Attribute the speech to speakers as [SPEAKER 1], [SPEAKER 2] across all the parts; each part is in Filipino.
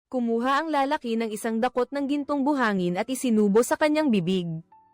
[SPEAKER 1] Kumuha ang lalaki ng isang dakot ng gintong buhangin at isinubo sa kanyang bibig.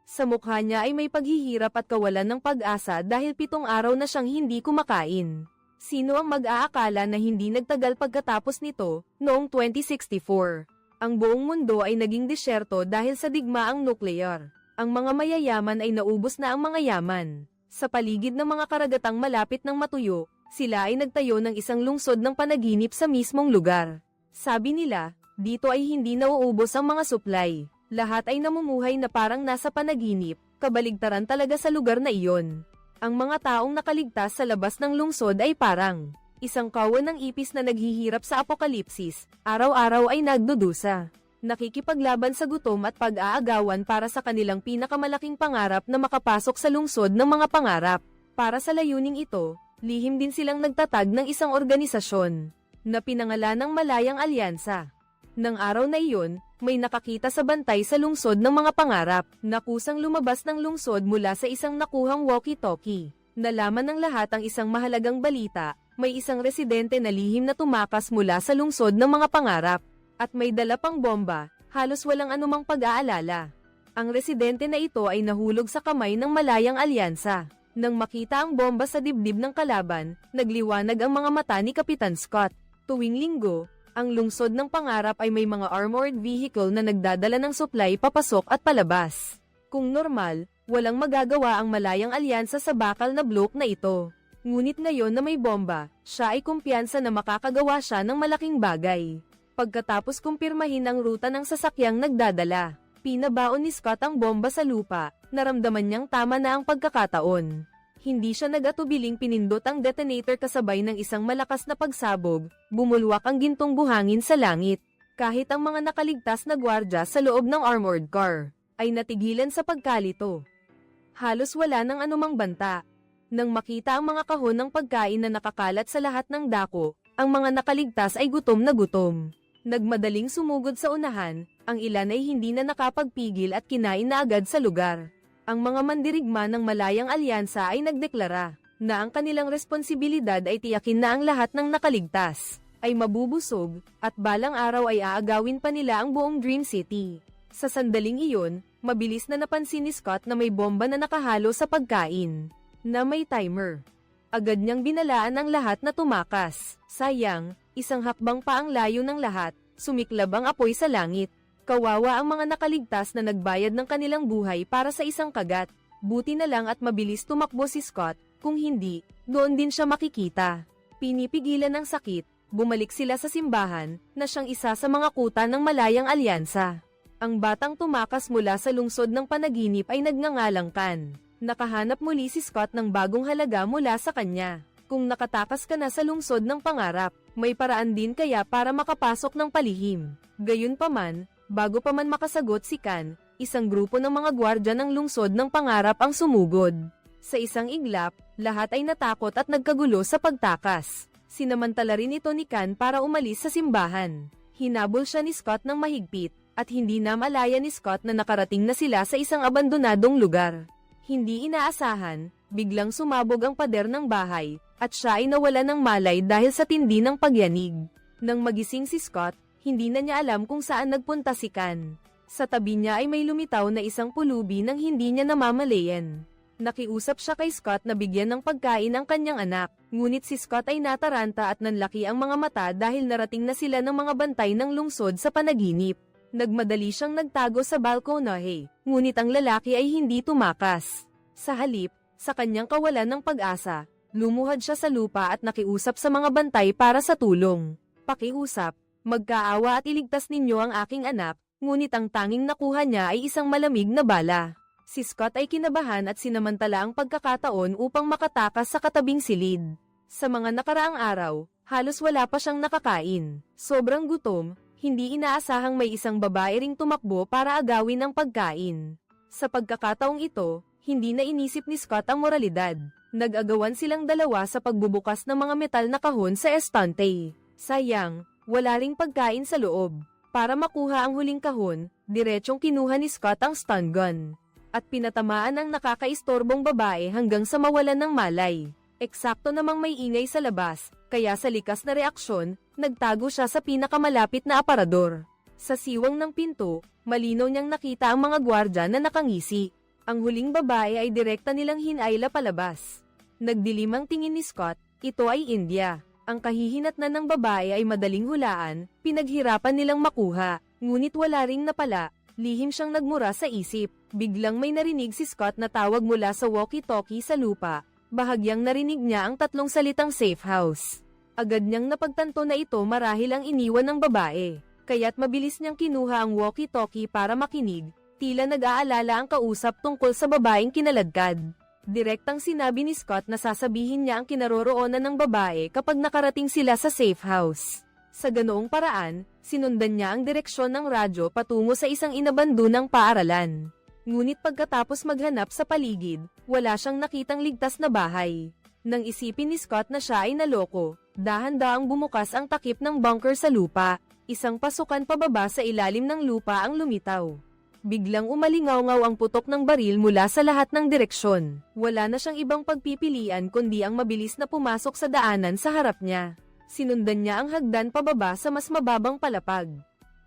[SPEAKER 1] Sa mukha niya ay may paghihirap at kawalan ng pag-asa dahil 7 araw na siyang hindi kumakain. Sino ang mag-aakala na hindi nagtagal pagkatapos nito, noong 2064? Ang buong mundo ay naging disyerto dahil sa digmaang nuklear. Ang mga mayayaman ay naubos na ang mga yaman. Sa paligid ng mga karagatang malapit ng matuyo, sila ay nagtayo ng isang lungsod ng panaginip sa mismong lugar. Sabi nila, dito ay hindi nauubos ang mga supply. Lahat ay namumuhay na parang nasa panaginip, kabaligtaran talaga sa lugar na iyon. Ang mga taong nakaligtas sa labas ng lungsod ay parang isang kawan ng ipis na naghihirap sa apokalipsis, araw-araw ay nagdudusa. Nakikipaglaban sa gutom at pag-aagawan para sa kanilang pinakamalaking pangarap na makapasok sa lungsod ng mga pangarap. Para sa layuning ito, lihim din silang nagtatag ng isang organisasyon na pinangalan ng Malayang Alyansa. Nang araw na iyon, may nakakita sa bantay sa lungsod ng mga pangarap, na kusang lumabas ng lungsod mula sa isang nakuhang walkie-talkie. Nalaman ng lahat ang isang mahalagang balita, may isang residente na lihim na tumakas mula sa lungsod ng mga pangarap, at may dala pang bomba, halos walang anumang pag-aalala. Ang residente na ito ay nahulog sa kamay ng Malayang Alyansa. Nang makita ang bomba sa dibdib ng kalaban, nagliwanag ang mga mata ni Kapitan Scott. Tuwing linggo, ang lungsod ng pangarap ay may mga armored vehicle na nagdadala ng supply papasok at palabas. Kung normal, walang magagawa ang Malayang Alyansa sa bakal na block na ito. Ngunit ngayon na may bomba, siya ay kumpiyansa na makakagawa siya ng malaking bagay. Pagkatapos kumpirmahin ang ruta ng sasakyang nagdadala, pinabaon ni Scott ang bomba sa lupa, naramdaman niyang tama na ang pagkakataon. Hindi siya nag-atubiling pinindot ang detonator kasabay ng isang malakas na pagsabog, bumulwak ang gintong buhangin sa langit. Kahit ang mga nakaligtas na gwardya sa loob ng armored car, ay natigilan sa pagkalito. Halos wala ng anumang banta. Nang makita ang mga kahon ng pagkain na nakakalat sa lahat ng dako, ang mga nakaligtas ay gutom na gutom. Nagmadaling sumugod sa unahan, ang ilan ay hindi na nakapagpigil at kinain na agad sa lugar. Ang mga mandirigma ng Malayang Alyansa ay nagdeklara na ang kanilang responsibilidad ay tiyakin na ang lahat ng nakaligtas ay mabubusog, at balang araw ay aagawin pa nila ang buong Dream City. Sa sandaling iyon, mabilis na napansin ni Scott na may bomba na nakahalo sa pagkain, na may timer. Agad niyang binalaan ang lahat na tumakas. Sayang, isang hakbang pa ang layo ng lahat, sumiklab ang apoy sa langit. Kawawa ang mga nakaligtas na nagbayad ng kanilang buhay para sa isang kagat. Buti na lang at mabilis tumakbo si Scott, kung hindi, doon din siya makikita. Pinipigilan ng sakit, bumalik sila sa simbahan, na siyang isa sa mga kuta ng Malayang Alyansa. Ang batang tumakas mula sa lungsod ng panaginip ay nagngangalangkan. Nakahanap muli si Scott ng bagong halaga mula sa kanya. Kung nakatakas ka na sa lungsod ng pangarap, may paraan din kaya para makapasok ng palihim. Gayunpaman, bago pa man makasagot si Kan, isang grupo ng mga gwardya ng lungsod ng pangarap ang sumugod. Sa isang iglap, lahat ay natakot at nagkagulo sa pagtakas. Sinamantala rin ito ni Kan para umalis sa simbahan. Hinabol siya ni Scott ng mahigpit, at hindi na malaya ni Scott na nakarating na sila sa isang abandonadong lugar. Hindi inaasahan, biglang sumabog ang pader ng bahay, at siya ay nawala ng malay dahil sa tindi ng pagyanig. Nang magising si Scott, hindi na niya alam kung saan nagpunta si Kan. Sa tabi niya ay may lumitaw na isang pulubi nang hindi niya namamalayan. Nakiusap siya kay Scott na bigyan ng pagkain ang kanyang anak, ngunit si Scott ay nataranta at nanlaki ang mga mata dahil narating na sila ng mga bantay ng lungsod sa panaginip. Nagmadali siyang nagtago sa balkonahe, ngunit ang lalaki ay hindi tumakas. Sa halip, sa kanyang kawalan ng pag-asa, lumuhad siya sa lupa at nakiusap sa mga bantay para sa tulong. Pakiusap, magkaawa at iligtas ninyo ang aking anak, ngunit ang tanging nakuha niya ay isang malamig na bala. Si Scott ay kinabahan at sinamantala ang pagkakataon upang makatakas sa katabing silid. Sa mga nakaraang araw, halos wala pa siyang nakakain. Sobrang gutom, hindi inaasahang may isang babae ring tumakbo para agawin ang pagkain. Sa pagkakataong ito, hindi na inisip ni Scott ang moralidad. Nag-agawan silang dalawa sa pagbubukas ng mga metal na kahon sa estante. Sayang, wala ring pagkain sa loob. Para makuha ang huling kahon, diretsong kinuha ni Scott ang stun gun. At pinatamaan ang nakakaistorbong babae hanggang sa mawalan ng malay. Eksakto namang may ingay sa labas, kaya sa likas na reaksyon, Nagtago siya sa pinakamalapit na aparador. Sa siwang ng pinto, malinaw niyang nakita ang mga gwardya na nakangisi. Ang huling babae ay direkta nilang hinayla palabas. Nagdilim ang tingin ni Scott, ito ay India. Ang kahihinatnan ng babae ay madaling hulaan, pinaghirapan nilang makuha, ngunit wala ring napala, lihim siyang nagmura sa isip. Biglang may narinig si Scott na tawag mula sa walkie-talkie sa lupa. Bahagyang narinig niya ang tatlong salitang safe house. Agad niyang napagtanto na ito marahil ang iniwan ng babae, kaya't mabilis niyang kinuha ang walkie-talkie para makinig, tila nag-aalala ang kausap tungkol sa babaeng kinaladkad. Direktang sinabi ni Scott na sasabihin niya ang kinaroroonan ng babae kapag nakarating sila sa safe house. Sa ganoong paraan, sinundan niya ang direksyon ng radyo patungo sa isang inabandonang paaralan. Ngunit pagkatapos maghanap sa paligid, wala siyang nakitang ligtas na bahay. Nang isipin ni Scott na siya ay naloko, dahan-dahang bumukas ang takip ng bunker sa lupa. Isang pasukan pababa sa ilalim ng lupa ang lumitaw. Biglang umalingaw-ngaw ang putok ng baril mula sa lahat ng direksyon. Wala na siyang ibang pagpipilian kundi ang mabilis na pumasok sa daanan sa harap niya. Sinundan niya ang hagdan pababa sa mas mababang palapag.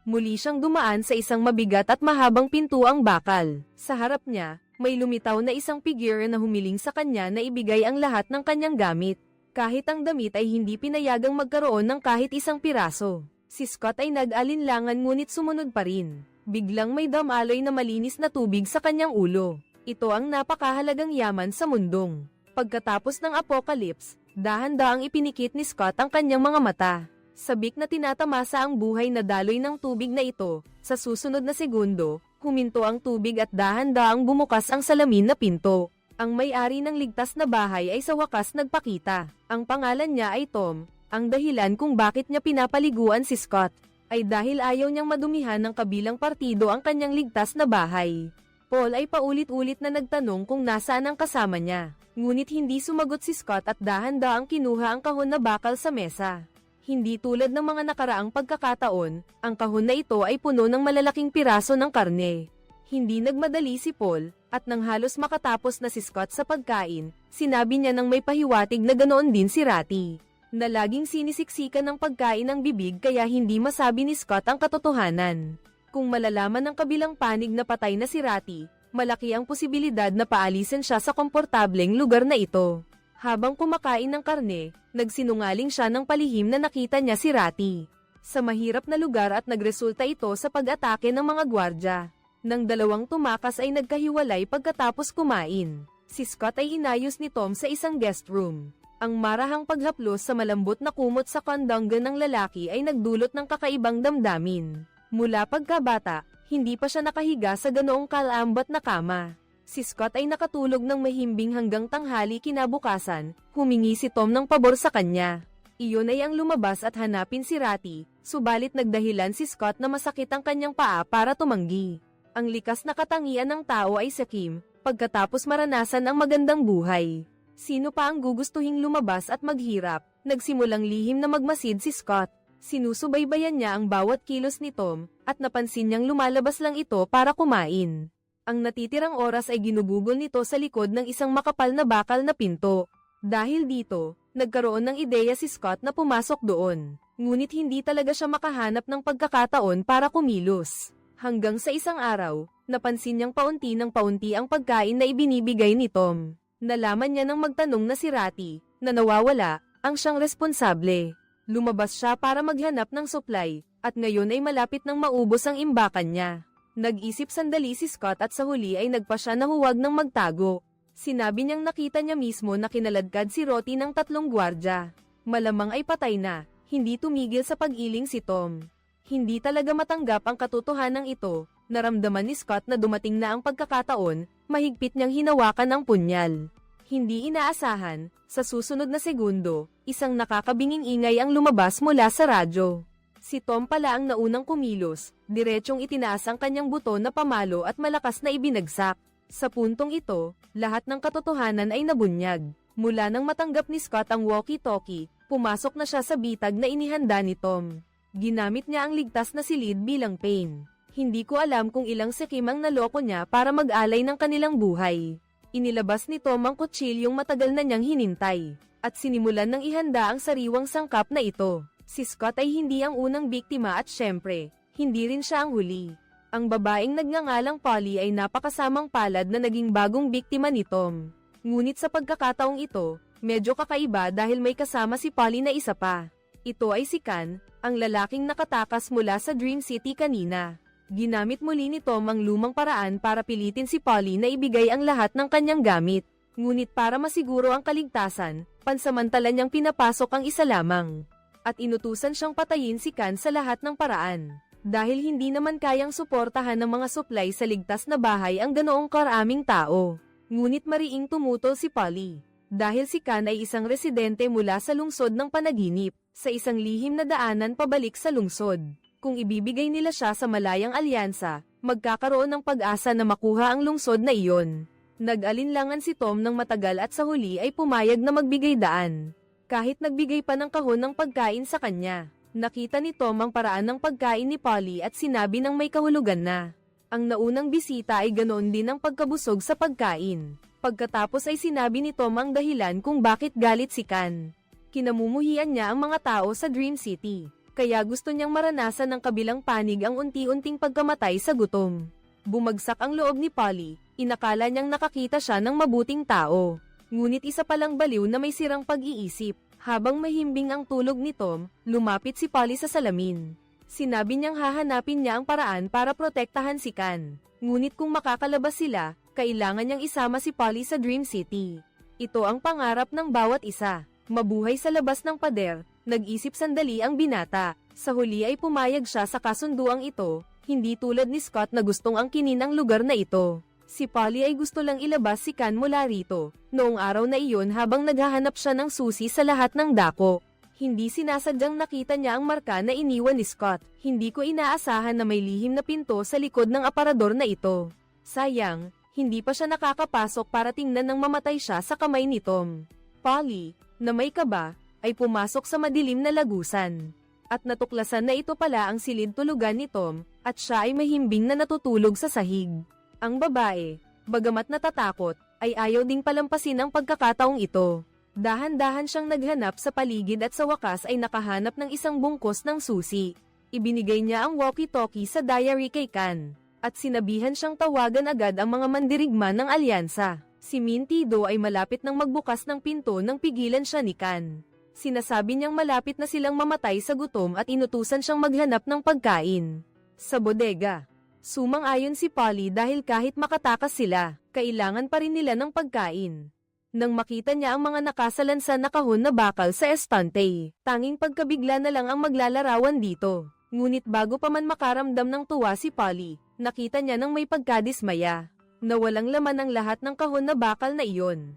[SPEAKER 1] Muli siyang dumaan sa isang mabigat at mahabang pintuang bakal. Sa harap niya, may lumitaw na isang figure na humiling sa kanya na ibigay ang lahat ng kanyang gamit. Kahit ang damit ay hindi pinayagang magkaroon ng kahit isang piraso. Si Scott ay nag-alinlangan ngunit sumunod pa rin. Biglang may damaloy na malinis na tubig sa kanyang ulo. Ito ang napakahalagang yaman sa mundong. Pagkatapos ng apocalypse, dahan-dahang ipinikit ni Scott ang kanyang mga mata. Sabik na tinatamasa ang buhay na daloy ng tubig na ito. Sa susunod na segundo, huminto ang tubig at dahan-dahang bumukas ang salamin na pinto. Ang may-ari ng ligtas na bahay ay sa wakas nagpakita. Ang pangalan niya ay Tom. Ang dahilan kung bakit niya pinapaliguan si Scott ay dahil ayaw niyang madumihan ng kabilang partido ang kanyang ligtas na bahay. Paul ay paulit-ulit na nagtanong kung nasaan ang kasama niya. Ngunit hindi sumagot si Scott at dahan-dahang kinuha ang kahon na bakal sa mesa. Hindi tulad ng mga nakaraang pagkakataon, ang kahon na ito ay puno ng malalaking piraso ng karne. Hindi nagmadali si Paul, at nang halos makatapos na si Scott sa pagkain, sinabi niya nang may pahiwatig na ganoon din si Ratty. Na laging sinisiksikan ng pagkain ng bibig kaya hindi masabi ni Scott ang katotohanan. Kung malalaman ng kabilang panig na patay na si Ratty, malaki ang posibilidad na paalisin siya sa komportableng lugar na ito. Habang kumakain ng karne, nagsinungaling siya ng palihim na nakita niya si Ratty sa mahirap na lugar at nagresulta ito sa pag-atake ng mga gwardya. Nang dalawang tumakas ay nagkahiwalay pagkatapos kumain. Si Scott ay inayos ni Tom sa isang guest room. Ang marahang paghaplos sa malambot na kumot sa kandanggan ng lalaki ay nagdulot ng kakaibang damdamin. Mula pagkabata, hindi pa siya nakahiga sa ganoong kalambat na kama. Si Scott ay nakatulog ng mahimbing hanggang tanghali kinabukasan, humingi si Tom ng pabor sa kanya. Iyon ay ang lumabas at hanapin si Ratty, subalit nagdahilan si Scott na masakit ang kanyang paa para tumanggi. Ang likas na katangian ng tao ay si Kim, pagkatapos maranasan ang magandang buhay. Sino pa ang gugustuhing lumabas at maghirap? Nagsimulang lihim na magmasid si Scott. Sinusubaybayan niya ang bawat kilos ni Tom, at napansin niyang lumalabas lang ito para kumain. Ang natitirang oras ay ginugugol nito sa likod ng isang makapal na bakal na pinto. Dahil dito, nagkaroon ng ideya si Scott na pumasok doon. Ngunit hindi talaga siya makahanap ng pagkakataon para kumilos. Hanggang sa isang araw, napansin niyang paunti ng paunti ang pagkain na ibinibigay ni Tom. Nalaman niya nang magtanong na si Ratty, na nawawala, ang siyang responsable. Lumabas siya para maghanap ng supply, at ngayon ay malapit nang maubos ang imbakan niya. Nag-isip sandali si Scott at sa huli ay nagpa siya na huwag nang magtago. Sinabi niyang nakita niya mismo na kinaladkad si Ratty ng 3 gwardya. Malamang ay patay na, hindi tumigil sa pag-iling si Tom. Hindi talaga matanggap ang katotohanan ito, naramdaman ni Scott na dumating na ang pagkakataon, mahigpit niyang hinawakan ang punyal. Hindi inaasahan, sa susunod na segundo, isang nakakabinging ingay ang lumabas mula sa radyo. Si Tom pala ang naunang kumilos, diretsyong itinaas ang kanyang buto na pamalo at malakas na ibinagsak. Sa puntong ito, lahat ng katotohanan ay nabunyag. Mula nang matanggap ni Scott ang walkie-talkie, pumasok na siya sa bitag na inihanda ni Tom. Ginamit niya ang ligtas na silid bilang pain. Hindi ko alam kung ilang sikim ang naloko niya para mag-alay ng kanilang buhay. Inilabas ni Tom ang kutsilyong matagal na niyang hinintay, at sinimulan ng ihanda ang sariwang sangkap na ito. Si Scott ay hindi ang unang biktima at syempre, hindi rin siya ang huli. Ang babaeng nagngangalang Polly ay napakasamang palad na naging bagong biktima ni Tom. Ngunit sa pagkakataong ito, medyo kakaiba dahil may kasama si Polly na isa pa. Ito ay si Kan, ang lalaking nakatakas mula sa Dream City kanina. Ginamit muli ni Tom ang lumang paraan para pilitin si Polly na ibigay ang lahat ng kanyang gamit. Ngunit para masiguro ang kaligtasan, pansamantala niyang pinapasok ang isa lamang. At inutusan siyang patayin si Kan sa lahat ng paraan. Dahil hindi naman kayang suportahan ng mga supply sa ligtas na bahay ang ganoong karaming tao. Ngunit mariing tumutol si Polly. Dahil si Kan ay isang residente mula sa lungsod ng panaginip, sa isang lihim na daanan pabalik sa lungsod. Kung ibibigay nila siya sa malayang alyansa, magkakaroon ng pag-asa na makuha ang lungsod na iyon. Nag-alinlangan si Tom ng matagal at sa huli ay pumayag na magbigay daan. Kahit nagbigay pa ng kahon ng pagkain sa kanya. Nakita ni Tom ang paraan ng pagkain ni Polly at sinabi ng may kahulugan na. Ang naunang bisita ay ganoon din ang pagkabusog sa pagkain. Pagkatapos ay sinabi ni Tom ang dahilan kung bakit galit si Kan. Kinamumuhian niya ang mga tao sa Dream City. Kaya gusto niyang maranasan ng kabilang panig ang unti-unting pagkamatay sa gutom. Bumagsak ang loob ni Polly, inakala niyang nakakita siya ng mabuting tao. Ngunit isa palang baliw na may sirang pag-iisip. Habang mahimbing ang tulog ni Tom, lumapit si Polly sa salamin. Sinabi niyang hahanapin niya ang paraan para protektahan si Kan. Ngunit kung makakalabas sila, kailangan niyang isama si Polly sa Dream City. Ito ang pangarap ng bawat isa. Mabuhay sa labas ng pader, nag-isip sandali ang binata. Sa huli ay pumayag siya sa kasunduang ito, hindi tulad ni Scott na gustong angkinin ang lugar na ito. Si Polly ay gusto lang ilabas si Kan mula rito, noong araw na iyon habang naghahanap siya ng susi sa lahat ng dako. Hindi sinasadyang nakita niya ang marka na iniwan ni Scott. Hindi ko inaasahan na may lihim na pinto sa likod ng aparador na ito. Sayang, hindi pa siya nakakapasok para tingnan nang mamatay siya sa kamay ni Tom. Polly, na may kaba, ay pumasok sa madilim na lagusan. At natuklasan na ito pala ang silid tulugan ni Tom, at siya ay mahimbing na natutulog sa sahig. Ang babae, bagamat natatakot, ay ayaw ding palampasin ang pagkakataong ito. Dahan-dahan siyang naghanap sa paligid at sa wakas ay nakahanap ng isang bungkos ng susi. Ibinigay niya ang walkie-talkie sa diary kay Kan, at sinabihan siyang tawagan agad ang mga mandirigma ng alyansa. Si Mintido ay malapit nang magbukas ng pinto nang pigilan siya ni Kan. Sinasabi niyang malapit na silang mamatay sa gutom at inutusan siyang maghanap ng pagkain. Sa bodega. Sumang-ayon si Polly dahil kahit makatakas sila, kailangan pa rin nila ng pagkain. Nang makita niya ang mga nakasalansan na kahon na bakal sa estante, tanging pagkabigla na lang ang maglalarawan dito. Ngunit bago pa man makaramdam ng tuwa si Polly, nakita niya ng may pagkadismaya, na walang laman ang lahat ng kahon na bakal na iyon.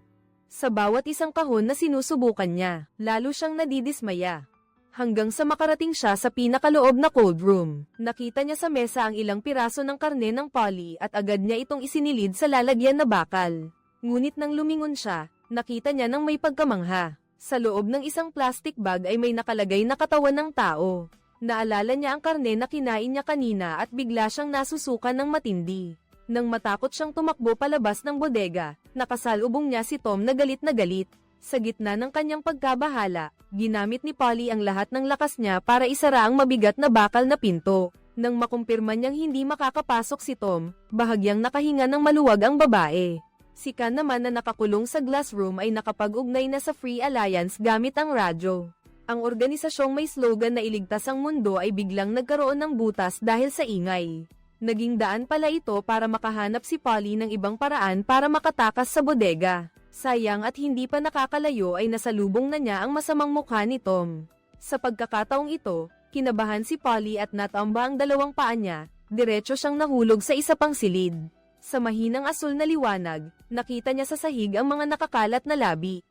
[SPEAKER 1] Sa bawat isang kahon na sinusubukan niya, lalo siyang nadidismaya. Hanggang sa makarating siya sa pinakaloob na cold room. Nakita niya sa mesa ang ilang piraso ng karne ng Polly at agad niya itong isinilid sa lalagyan na bakal. Ngunit nang lumingon siya, nakita niya ng may pagkamangha. Sa loob ng isang plastic bag ay may nakalagay na katawan ng tao. Naalala niya ang karne na kinain niya kanina at bigla siyang nasusukan ng matindi. Nang matakot siyang tumakbo palabas ng bodega, nakasalubong niya si Tom na galit na galit. Sa gitna ng kanyang pagkabahala, ginamit ni Polly ang lahat ng lakas niya para isara ang mabigat na bakal na pinto. Nang makumpirma niyang hindi makakapasok si Tom, bahagyang nakahinga ng maluwag ang babae. Si Kan naman na nakakulong sa glass room ay nakapag-ugnay na sa Free Alliance gamit ang radyo. Ang organisasyong may slogan na iligtas ang mundo ay biglang nagkaroon ng butas dahil sa ingay. Naging daan pala ito para makahanap si Polly ng ibang paraan para makatakas sa bodega. Sayang at hindi pa nakakalayo ay nasalubong na niya ang masamang mukha ni Tom. Sa pagkakataong ito, kinabahan si Polly at natamba ang dalawang paa niya, diretso siyang nahulog sa isa pang silid. Sa mahinang asul na liwanag, nakita niya sa sahig ang mga nakakalat na labi.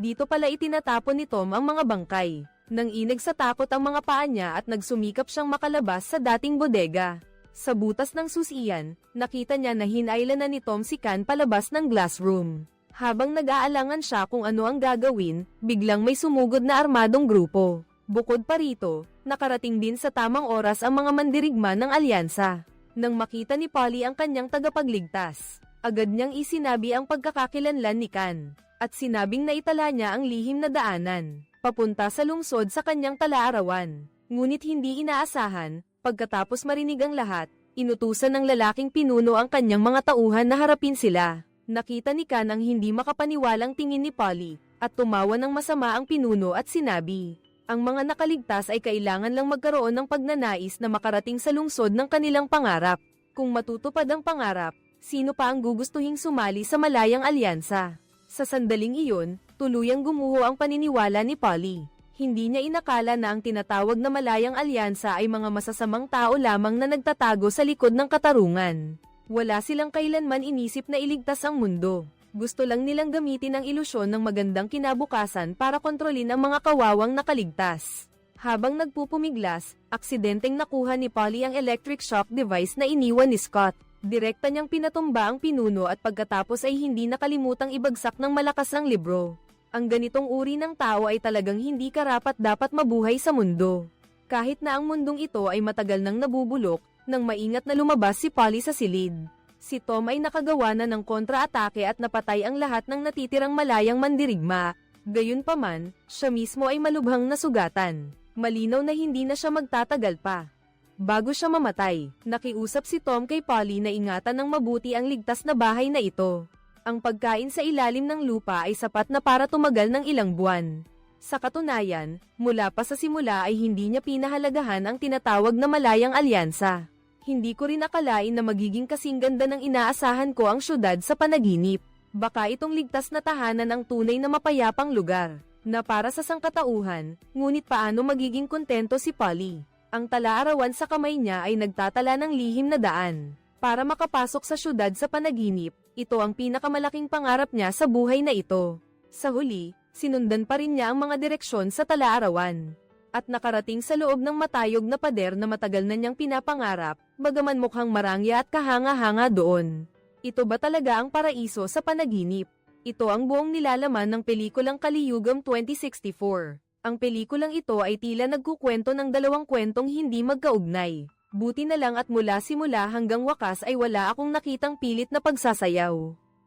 [SPEAKER 1] Dito pala itinatapon ni Tom ang mga bangkay. Nang ineg sa takot ang mga paa niya at nagsumikap siyang makalabas sa dating bodega. Sa butas ng susian, nakita niya na hinailan na ni Tom si Kan palabas ng glass room. Habang nag-aalangan siya kung ano ang gagawin, biglang may sumugod na armadong grupo. Bukod pa rito, nakarating din sa tamang oras ang mga mandirigma ng alyansa. Nang makita ni Polly ang kanyang tagapagligtas, agad niyang isinabi ang pagkakakilanlan ni Kan, at sinabing naitala niya ang lihim na daanan. papunta sa lungsod sa kanyang talaarawan. Ngunit hindi inaasahan, pagkatapos marinig ang lahat, inutusan ng lalaking pinuno ang kanyang mga tauhan na harapin sila. Nakita ni Kan ang hindi makapaniwalang tingin ni Polly, at tumawa ng masama ang pinuno at sinabi, ang mga nakaligtas ay kailangan lang magkaroon ng pagnanais na makarating sa lungsod ng kanilang pangarap. Kung matutupad ang pangarap, sino pa ang gugustuhing sumali sa malayang alyansa? Sa sandaling iyon, tuluyang gumuho ang paniniwala ni Polly. Hindi niya inakala na ang tinatawag na malayang alyansa ay mga masasamang tao lamang na nagtatago sa likod ng katarungan. Wala silang kailanman inisip na iligtas ang mundo. Gusto lang nilang gamitin ang ilusyon ng magandang kinabukasan para kontrolin ang mga kawawang nakaligtas. Habang nagpupumiglas, aksidenteng nakuha ni Polly ang electric shock device na iniwan ni Scott. Direkta niyang pinatumba ang pinuno at pagkatapos ay hindi nakalimutang ibagsak ng malakas ang libro. Ang ganitong uri ng tao ay talagang hindi karapat-dapat mabuhay sa mundo. Kahit na ang mundong ito ay matagal nang nabubulok, nang maingat na lumabas si Polly sa silid. Si Tom ay nakagawa na ng kontra-atake at napatay ang lahat ng natitirang malayang mandirigma. Gayunpaman, siya mismo ay malubhang nasugatan. Malinaw na hindi na siya magtatagal pa. Bago siya mamatay, nakiusap si Tom kay Polly na ingatan ng mabuti ang ligtas na bahay na ito. Ang pagkain sa ilalim ng lupa ay sapat na para tumagal ng ilang buwan. Sa katunayan, mula pa sa simula ay hindi niya pinahalagahan ang tinatawag na malayang alyansa. Hindi ko rin akalain na magiging kasing ganda ng inaasahan ko ang syudad sa panaginip. Baka itong ligtas na tahanan ang tunay na mapayapang lugar, na para sa sangkatauhan, ngunit paano magiging kontento si Polly? Ang talaarawan sa kamay niya ay nagtatala ng lihim na daan. Para makapasok sa syudad sa panaginip, ito ang pinakamalaking pangarap niya sa buhay na ito. Sa huli, sinundan pa rin niya ang mga direksyon sa talaarawan. At nakarating sa loob ng matayog na pader na matagal na niyang pinapangarap, bagaman mukhang marangya at kahanga-hanga doon. Ito ba talaga ang paraiso sa panaginip? Ito ang buong nilalaman ng pelikulang Kaliyugam 2064. Ang pelikulang ito ay tila nagkukwento ng dalawang kwentong hindi magkaugnay. Buti na lang at mula simula hanggang wakas ay wala akong nakitang pilit na pagsasayaw.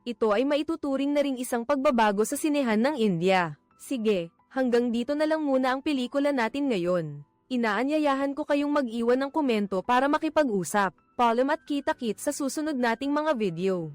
[SPEAKER 1] Ito ay maituturing na ring isang pagbabago sa sinehan ng India. Sige, hanggang dito na lang muna ang pelikula natin ngayon. Inaanyayahan ko kayong mag-iwan ng komento para makipag-usap. Paalam at kita-kits sa susunod nating mga video.